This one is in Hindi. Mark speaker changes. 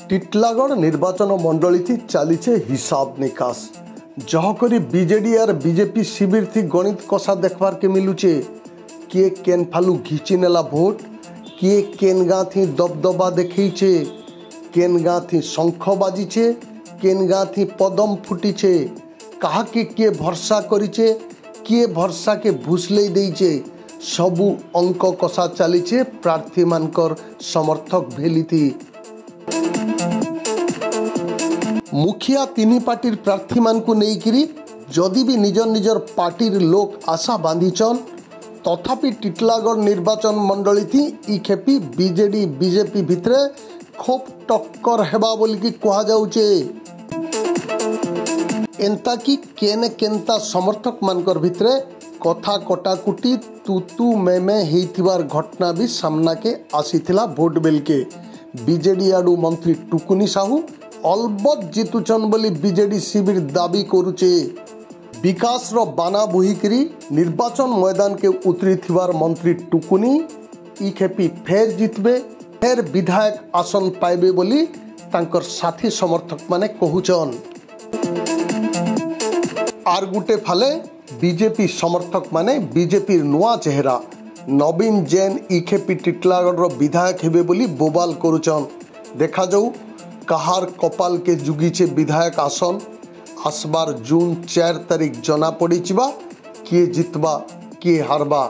Speaker 1: টিটলাগড় নির্বাচন मंडली थी चलीचे हिसाब निकास जहकरी बीजेडी और बीजेपी शिविर थी गणित कषा देखबार के मिलुचे किए केन फालू घिची नेला भोट किए केन गाँ थी दबदबा देखीचे केन गाँ थी शंख बाजीचे केन गाँ थी पदम फुटीचे कहा के किए भरसा करिचे किए भरसा के भूसले देइचे सबू अंक कषा चलीचे प्रार्थी मानकर समर्थक भेली थी। मुखिया तीन पार्टी प्रार्थी मान को लेकिरी जदि भी निजर निजर पार्टीर लोक आशा बांधिचन तथापि टिटलागढ़ निर्वाचन मंडली थी ई खेपी बीजेडी बीजेपी भितरे खूब टक्कर हेबा बोली कि कहा जाउचे। एंता कि केने केनता समर्थक मानकर भितरे कथा कटाकुटी तू में हेइथिबार घटना भी सामना के आसीथिला भोट बेल के बीजेडी आडू मंत्री टुकुनी साहू अलबत जितुचन बोली बीजेडी शिविर दाबी करुचे। विकास रो बाना बुहिकरी निर्वाचन मैदान के उतरी थिबार मंत्री टुकुनी ई खेपी फेर जितबे फेर विधायक आसन पाइबे बोली तांकर साथी समर्थक माने कहूचन। आर गुटे फाले बीजेपी समर्थक माने बीजेपी नुआ चेहरा नवीन जैन ई खेपी टिटलागढ़ विधायक हेबे बोली बोबाल करुचन। देखा जाऊ कहार कपाल के जुगीचे विधायक आसन आसबार जून 4 तारीख जना पड़ी किए जितबा किए हारबा।